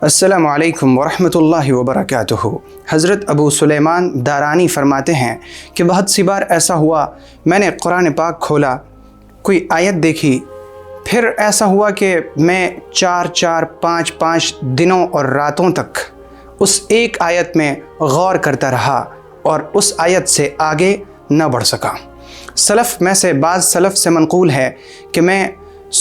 السلام علیکم ورحمۃ اللہ وبرکاتہ۔ حضرت ابو سلیمان دارانی فرماتے ہیں کہ بہت سی بار ایسا ہوا میں نے قرآن پاک کھولا، کوئی آیت دیکھی، پھر ایسا ہوا کہ میں 4 دنوں اور راتوں تک اس ایک آیت میں غور کرتا رہا اور اس آیت سے آگے نہ بڑھ سکا۔ سلف میں سے بعض سلف سے منقول ہے کہ میں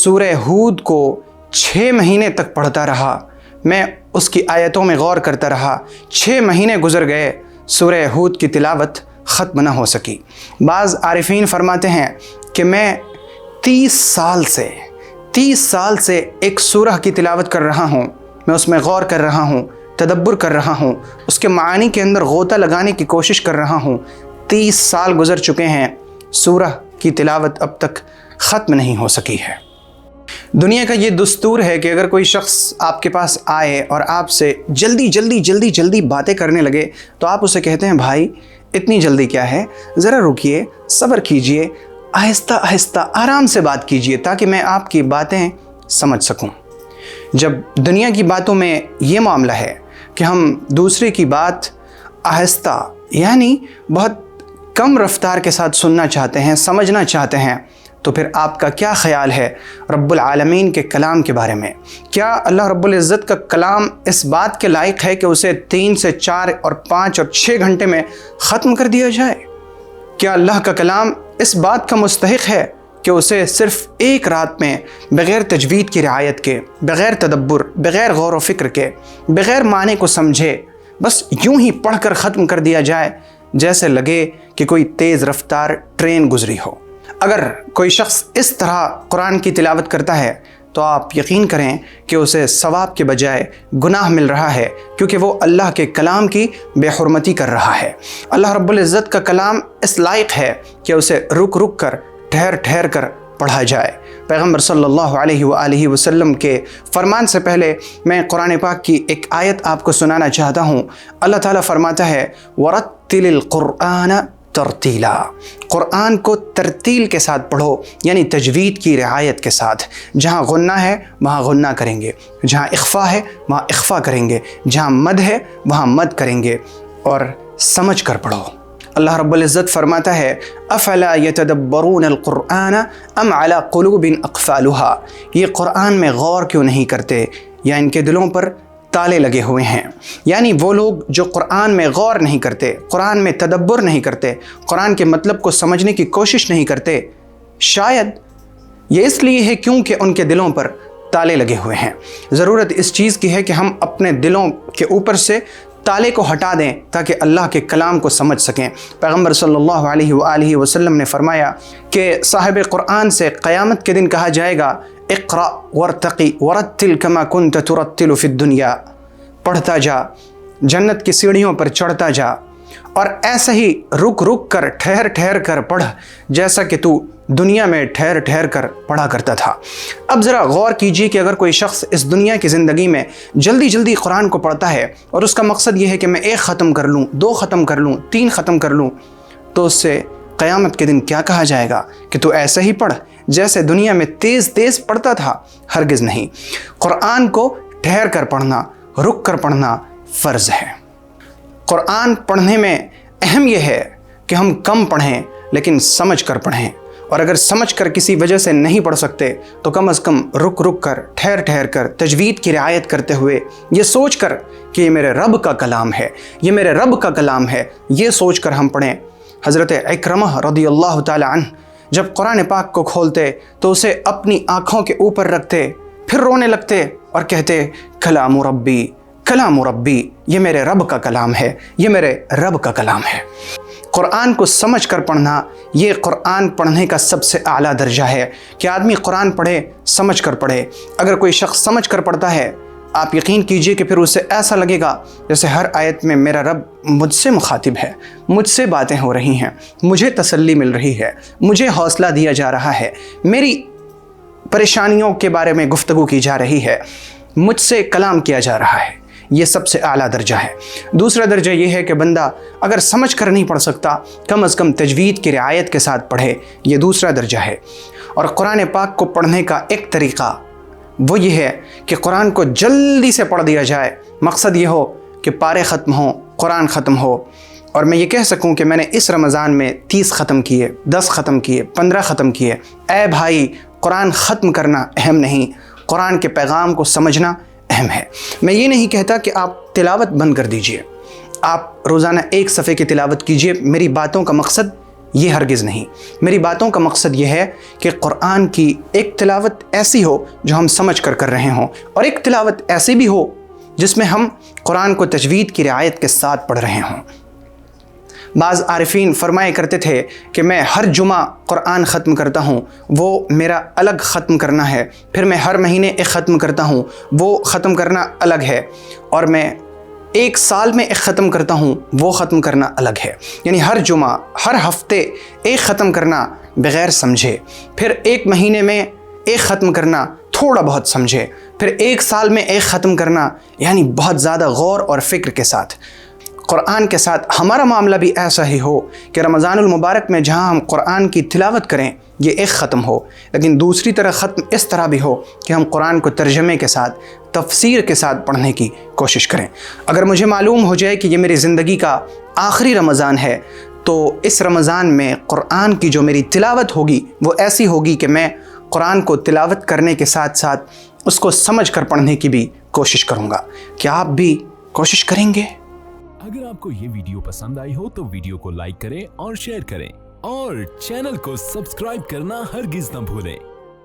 سورہ ہود کو 6 مہینے تک پڑھتا رہا، میں اس کی آیتوں میں غور کرتا رہا، 6 مہینے گزر گئے، سورہ ہود کی تلاوت ختم نہ ہو سکی۔ بعض عارفین فرماتے ہیں کہ میں 30 سال سے ایک سورہ کی تلاوت کر رہا ہوں، میں اس میں غور کر رہا ہوں، تدبر کر رہا ہوں، اس کے معانی کے اندر غوطہ لگانے کی کوشش کر رہا ہوں۔ 30 سال گزر چکے ہیں، سورہ کی تلاوت اب تک ختم نہیں ہو سکی ہے۔ دنیا کا یہ دستور ہے کہ اگر کوئی شخص آپ کے پاس آئے اور آپ سے جلدی باتیں کرنے لگے تو آپ اسے کہتے ہیں بھائی اتنی جلدی کیا ہے، ذرا رکیے، صبر کیجئے، آہستہ آرام سے بات کیجئے تاکہ میں آپ کی باتیں سمجھ سکوں۔ جب دنیا کی باتوں میں یہ معاملہ ہے کہ ہم دوسرے کی بات آہستہ یعنی بہت کم رفتار کے ساتھ سننا چاہتے ہیں، سمجھنا چاہتے ہیں، تو پھر آپ کا کیا خیال ہے رب العالمین کے کلام کے بارے میں؟ کیا اللہ رب العزت کا کلام اس بات کے لائق ہے کہ اسے 3 سے 4 اور 5 اور 6 گھنٹے میں ختم کر دیا جائے؟ کیا اللہ کا کلام اس بات کا مستحق ہے کہ اسے صرف ایک رات میں بغیر تجوید کی رعایت کے، بغیر تدبر، بغیر غور و فکر کے، بغیر معنی کو سمجھے، بس یوں ہی پڑھ کر ختم کر دیا جائے جیسے لگے کہ کوئی تیز رفتار ٹرین گزری ہو؟ اگر کوئی شخص اس طرح قرآن کی تلاوت کرتا ہے تو آپ یقین کریں کہ اسے ثواب کے بجائے گناہ مل رہا ہے، کیونکہ وہ اللہ کے کلام کی بے حرمتی کر رہا ہے۔ اللہ رب العزت کا کلام اس لائق ہے کہ اسے رک کر، ٹھہر کر پڑھا جائے۔ پیغمبر صلی اللہ علیہ وآلہ وسلم کے فرمان سے پہلے میں قرآن پاک کی ایک آیت آپ کو سنانا چاہتا ہوں۔ اللہ تعالیٰ فرماتا ہے وَرَتِّلِ الْقُرْآنَ ترتیلا، قرآن کو ترتیل کے ساتھ پڑھو، یعنی تجوید کی رعایت کے ساتھ۔ جہاں غنہ ہے وہاں غنہ کریں گے، جہاں اخفا ہے وہاں اخفا کریں گے، جہاں مد ہے وہاں مد کریں گے، اور سمجھ کر پڑھو۔ اللہ رب العزت فرماتا ہے افلا یتدبرون القرآن ام علی قلوب اقفالها، یہ قرآن میں غور کیوں نہیں کرتے یا ان کے دلوں پر تالے لگے ہوئے ہیں؟ یعنی وہ لوگ جو قرآن میں غور نہیں کرتے، قرآن میں تدبر نہیں کرتے، قرآن کے مطلب کو سمجھنے کی کوشش نہیں کرتے، شاید یہ اس لیے ہے کیونکہ ان کے دلوں پر تالے لگے ہوئے ہیں۔ ضرورت اس چیز کی ہے کہ ہم اپنے دلوں کے اوپر سے تالے کو ہٹا دیں تاکہ اللہ کے کلام کو سمجھ سکیں۔ پیغمبر صلی اللہ علیہ وآلہ وسلم نے فرمایا کہ صاحب قرآن سے قیامت کے دن کہا جائے گا اقرأ وارتقی ورتل کما کنت ترتل فی الدنیا، پڑھتا جا، جنت کی سیڑھیوں پر چڑھتا جا، اور ایسا ہی رک کر، ٹھہر کر پڑھ جیسا کہ تو دنیا میں ٹھہر کر پڑھا کرتا تھا۔ اب ذرا غور کیجئے کہ اگر کوئی شخص اس دنیا کی زندگی میں جلدی قرآن کو پڑھتا ہے اور اس کا مقصد یہ ہے کہ میں 1 ختم کر لوں، 2 ختم کر لوں، 3 ختم کر لوں، تو اس سے قیامت کے دن کیا کہا جائے گا کہ تو ایسے ہی پڑھ جیسے دنیا میں تیز پڑھتا تھا؟ ہرگز نہیں۔ قرآن کو ٹھہر کر پڑھنا، رک کر پڑھنا فرض ہے۔ قرآن پڑھنے میں اہم یہ ہے کہ ہم کم پڑھیں لیکن سمجھ کر پڑھیں، اور اگر سمجھ کر کسی وجہ سے نہیں پڑھ سکتے تو کم از کم رک کر، ٹھہر کر، تجوید کی رعایت کرتے ہوئے، یہ سوچ کر کہ یہ میرے رب کا کلام ہے، یہ میرے رب کا کلام ہے، یہ سوچ کر ہم پڑھیں۔ حضرت اکرمہ رضی اللہ تعالی عنہ جب قرآن پاک کو کھولتے تو اسے اپنی آنکھوں کے اوپر رکھتے، پھر رونے لگتے اور کہتے کلام ربی، یہ میرے رب کا کلام ہے، یہ میرے رب کا کلام ہے۔ قرآن کو سمجھ کر پڑھنا، یہ قرآن پڑھنے کا سب سے اعلیٰ درجہ ہے کہ آدمی قرآن پڑھے، سمجھ کر پڑھے۔ اگر کوئی شخص سمجھ کر پڑھتا ہے، آپ یقین کیجئے کہ پھر اسے ایسا لگے گا جیسے ہر آیت میں میرا رب مجھ سے مخاطب ہے، مجھ سے باتیں ہو رہی ہیں، مجھے تسلی مل رہی ہے، مجھے حوصلہ دیا جا رہا ہے، میری پریشانیوں کے بارے میں گفتگو کی جا رہی ہے، مجھ سے کلام کیا جا رہا ہے۔ یہ سب سے اعلیٰ درجہ ہے۔ دوسرا درجہ یہ ہے کہ بندہ اگر سمجھ کر نہیں پڑھ سکتا، کم از کم تجوید کی رعایت کے ساتھ پڑھے، یہ دوسرا درجہ ہے۔ اور قرآن پاک کو پڑھنے کا ایک طریقہ وہ یہ ہے کہ قرآن کو جلدی سے پڑھ دیا جائے، مقصد یہ ہو کہ پارے ختم ہوں، قرآن ختم ہو، اور میں یہ کہہ سکوں کہ میں نے اس رمضان میں 30 ختم کیے، 10 ختم کیے، 15 ختم کیے۔ اے بھائی، قرآن ختم کرنا اہم نہیں، قرآن کے پیغام کو سمجھنا اہم ہے۔ میں یہ نہیں کہتا کہ آپ تلاوت بند کر دیجئے، آپ روزانہ 1 صفحے کی تلاوت کیجئے، میری باتوں کا مقصد یہ ہرگز نہیں۔ میری باتوں کا مقصد یہ ہے کہ قرآن کی ایک تلاوت ایسی ہو جو ہم سمجھ کر کر رہے ہوں، اور ایک تلاوت ایسی بھی ہو جس میں ہم قرآن کو تجوید کی رعایت کے ساتھ پڑھ رہے ہوں۔ بعض عارفین فرمایا کرتے تھے کہ میں ہر جمعہ قرآن ختم کرتا ہوں، وہ میرا الگ ختم کرنا ہے، پھر میں ہر مہینے ایک ختم کرتا ہوں، وہ ختم کرنا الگ ہے، اور میں 1 سال میں ایک ختم کرتا ہوں، وہ ختم کرنا الگ ہے۔ یعنی ہر جمعہ، ہر ہفتے ایک ختم کرنا بغیر سمجھے، پھر 1 مہینے میں ایک ختم کرنا تھوڑا بہت سمجھے، پھر 1 سال میں ایک ختم کرنا، یعنی بہت زیادہ غور اور فکر کے ساتھ۔ قرآن کے ساتھ ہمارا معاملہ بھی ایسا ہی ہو کہ رمضان المبارک میں جہاں ہم قرآن کی تلاوت کریں یہ ایک ختم ہو، لیکن دوسری طرح ختم اس طرح بھی ہو کہ ہم قرآن کو ترجمے کے ساتھ، تفسیر کے ساتھ پڑھنے کی کوشش کریں۔ اگر مجھے معلوم ہو جائے کہ یہ میری زندگی کا آخری رمضان ہے تو اس رمضان میں قرآن کی جو میری تلاوت ہوگی وہ ایسی ہوگی کہ میں قرآن کو تلاوت کرنے کے ساتھ ساتھ اس کو سمجھ کر پڑھنے کی بھی کوشش کروں گا۔ کیا آپ بھی کوشش کریں گے؟ اگر آپ کو یہ ویڈیو پسند آئی ہو تو ویڈیو کو لائک کریں اور شیئر کریں، اور چینل کو سبسکرائب کرنا ہرگز نہ بھولیں۔